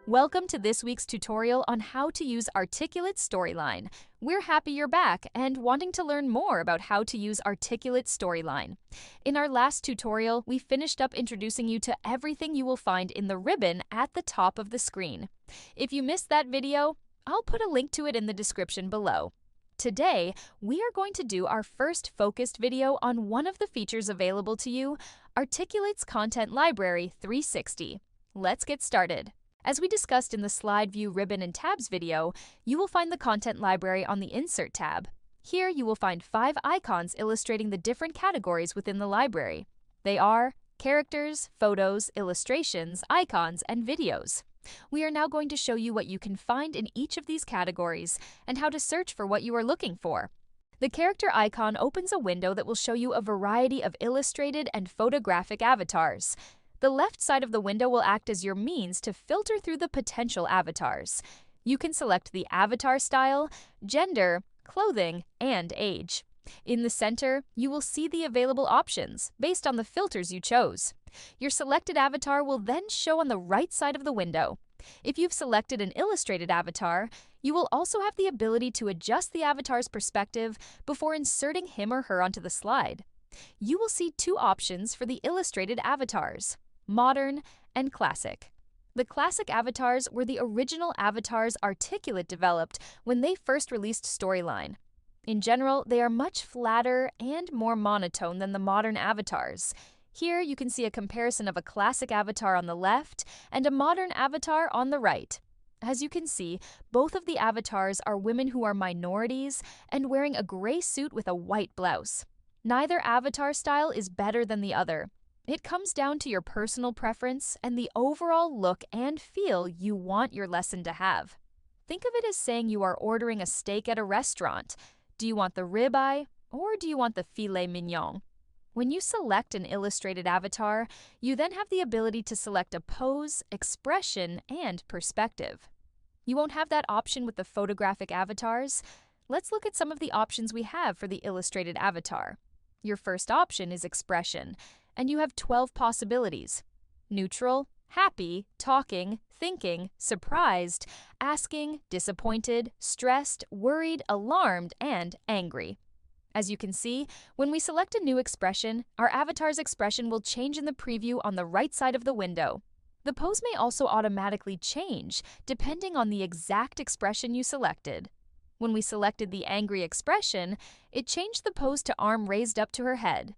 Welcome to this week's tutorial on how to use Articulate Storyline. We're happy you're back and wanting to learn more about how to use Articulate Storyline. In our last tutorial, we finished up introducing you to everything you will find in the ribbon at the top of the screen. If you missed that video, I'll put a link to it in the description below. Today, we are going to do our first focused video on one of the features available to you, Articulate's Content Library 360. Let's get started. As we discussed in the Slide View Ribbon and Tabs video, you will find the Content Library on the Insert tab. Here you will find 5 icons illustrating the different categories within the library. They are characters, photos, illustrations, icons, and videos. We are now going to show you what you can find in each of these categories and how to search for what you are looking for. The character icon opens a window that will show you a variety of illustrated and photographic avatars. The left side of the window will act as your means to filter through the potential avatars. You can select the avatar style, gender, clothing, and age. In the center, you will see the available options based on the filters you chose. Your selected avatar will then show on the right side of the window. If you've selected an illustrated avatar, you will also have the ability to adjust the avatar's perspective before inserting him or her onto the slide. You will see 2 options for the illustrated avatars: Modern and Classic. The classic avatars were the original avatars Articulate developed when they first released Storyline. In general, they are much flatter and more monotone than the modern avatars. Here you can see a comparison of a classic avatar on the left and a modern avatar on the right. As you can see, both of the avatars are women who are minorities and wearing a gray suit with a white blouse. Neither avatar style is better than the other. It comes down to your personal preference and the overall look and feel you want your lesson to have. Think of it as saying you are ordering a steak at a restaurant. Do you want the ribeye or do you want the filet mignon? When you select an illustrated avatar, you then have the ability to select a pose, expression, and perspective. You won't have that option with the photographic avatars. Let's look at some of the options we have for the illustrated avatar. Your first option is expression, and you have 12 possibilities: neutral, happy, talking, thinking, surprised, asking, disappointed, stressed, worried, alarmed, and angry. As you can see, when we select a new expression, our avatar's expression will change in the preview on the right side of the window. The pose may also automatically change, depending on the exact expression you selected. When we selected the angry expression, it changed the pose to arm raised up to her head.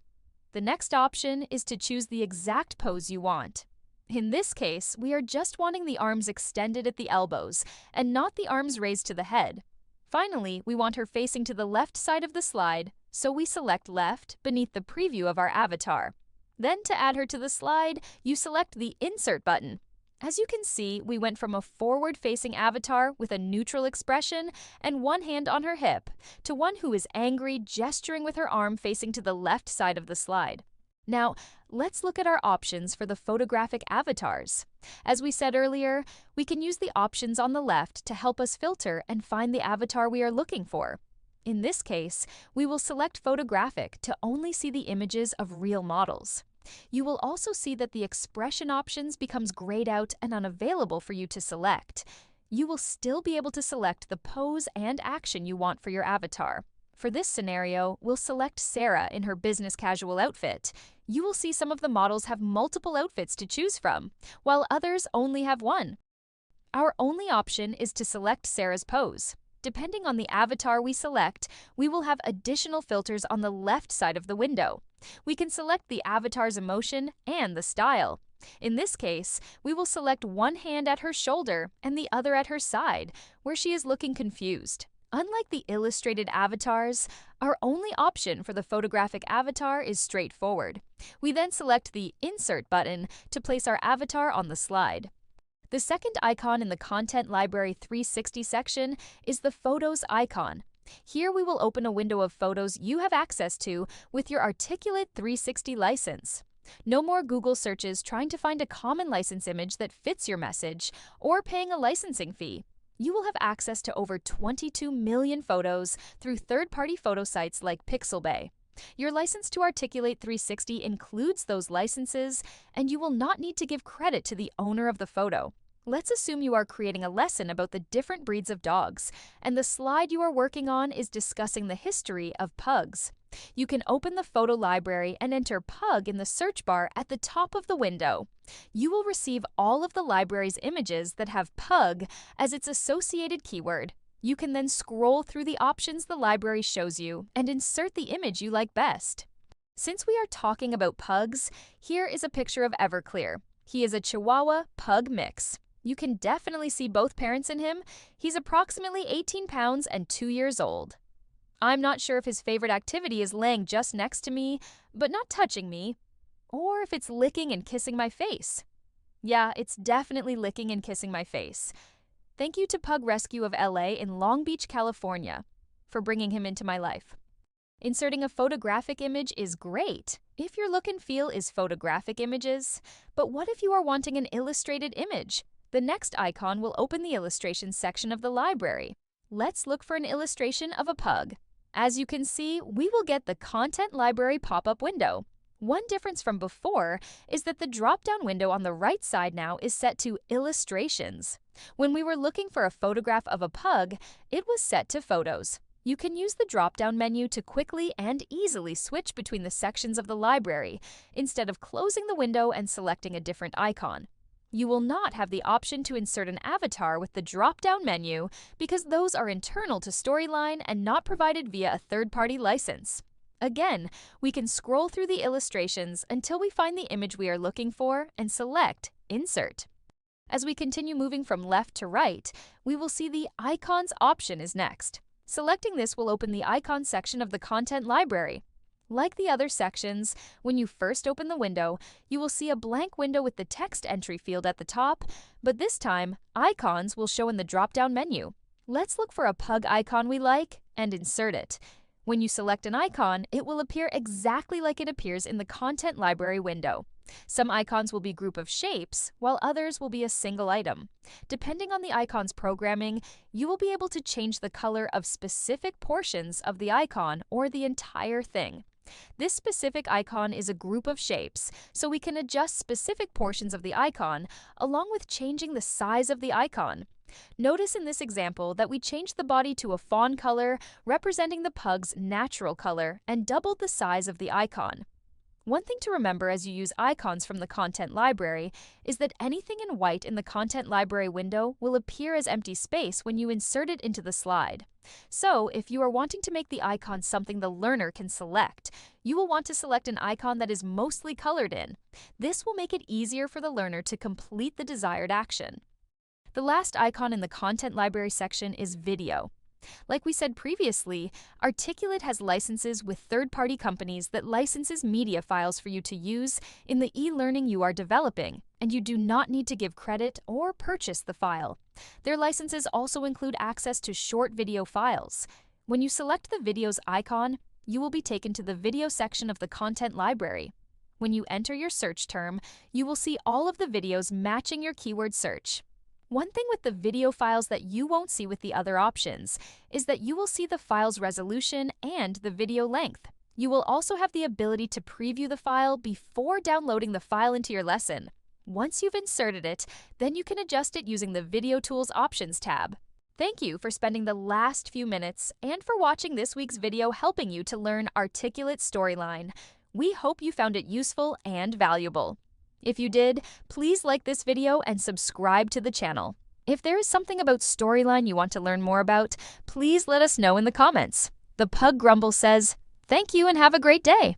The next option is to choose the exact pose you want. In this case, we are just wanting the arms extended at the elbows and not the arms raised to the head. Finally, we want her facing to the left side of the slide, so we select left beneath the preview of our avatar. Then to add her to the slide, you select the Insert button. As you can see, we went from a forward-facing avatar with a neutral expression and one hand on her hip to one who is angry, gesturing with her arm facing to the left side of the slide. Now, let's look at our options for the photographic avatars. As we said earlier, we can use the options on the left to help us filter and find the avatar we are looking for. In this case, we will select photographic to only see the images of real models. You will also see that the expression options becomes grayed out and unavailable for you to select. You will still be able to select the pose and action you want for your avatar. For this scenario, we'll select Sarah in her business casual outfit. You will see some of the models have multiple outfits to choose from, while others only have one. Our only option is to select Sarah's pose. Depending on the avatar we select, we will have additional filters on the left side of the window. We can select the avatar's emotion and the style. In this case, we will select one hand at her shoulder and the other at her side, where she is looking confused. Unlike the illustrated avatars, our only option for the photographic avatar is straightforward. We then select the Insert button to place our avatar on the slide. The second icon in the Content Library 360 section is the Photos icon. Here we will open a window of photos you have access to with your Articulate 360 license. No more Google searches trying to find a common license image that fits your message or paying a licensing fee. You will have access to over 22 million photos through third-party photo sites like Pixelbay. Your license to Articulate 360 includes those licenses, and you will not need to give credit to the owner of the photo. Let's assume you are creating a lesson about the different breeds of dogs, and the slide you are working on is discussing the history of pugs. You can open the photo library and enter pug in the search bar at the top of the window. You will receive all of the library's images that have pug as its associated keyword. You can then scroll through the options the library shows you and insert the image you like best. Since we are talking about pugs, here is a picture of Everclear. He is a Chihuahua pug mix. You can definitely see both parents in him. He's approximately 18 pounds and 2 years old. I'm not sure if his favorite activity is laying just next to me, but not touching me, or if it's licking and kissing my face. Yeah, it's definitely licking and kissing my face. Thank you to Pug Rescue of LA in Long Beach, California, for bringing him into my life. Inserting a photographic image is great if your look and feel is photographic images, but what if you are wanting an illustrated image? The next icon will open the illustrations section of the library. Let's look for an illustration of a pug. As you can see, we will get the Content Library pop-up window. One difference from before is that the drop-down window on the right side now is set to Illustrations. When we were looking for a photograph of a pug, it was set to Photos. You can use the drop-down menu to quickly and easily switch between the sections of the library, instead of closing the window and selecting a different icon. You will not have the option to insert an avatar with the drop-down menu because those are internal to Storyline and not provided via a third-party license. Again, we can scroll through the illustrations until we find the image we are looking for and select Insert. As we continue moving from left to right, we will see the Icons option is next. Selecting this will open the Icons section of the Content Library. Like the other sections, when you first open the window, you will see a blank window with the text entry field at the top, but this time, icons will show in the drop-down menu. Let's look for a pug icon we like and insert it. When you select an icon, it will appear exactly like it appears in the Content Library window. Some icons will be a group of shapes, while others will be a single item. Depending on the icon's programming, you will be able to change the color of specific portions of the icon or the entire thing. This specific icon is a group of shapes, so we can adjust specific portions of the icon along with changing the size of the icon. Notice in this example that we changed the body to a fawn color, representing the pug's natural color, and doubled the size of the icon. One thing to remember as you use icons from the Content Library is that anything in white in the Content Library window will appear as empty space when you insert it into the slide. So, if you are wanting to make the icon something the learner can select, you will want to select an icon that is mostly colored in. This will make it easier for the learner to complete the desired action. The last icon in the Content Library section is Video. Like we said previously, Articulate has licenses with third-party companies that licenses media files for you to use in the e-learning you are developing, and you do not need to give credit or purchase the file. Their licenses also include access to short video files. When you select the videos icon, you will be taken to the video section of the Content Library. When you enter your search term, you will see all of the videos matching your keyword search. One thing with the video files that you won't see with the other options is that you will see the file's resolution and the video length. You will also have the ability to preview the file before downloading the file into your lesson. Once you've inserted it, then you can adjust it using the Video Tools Options tab. Thank you for spending the last few minutes and for watching this week's video helping you to learn Articulate Storyline. We hope you found it useful and valuable. If you did, please like this video and subscribe to the channel. If there is something about Storyline you want to learn more about, please let us know in the comments. The Pug Grumble says, "Thank you and have a great day."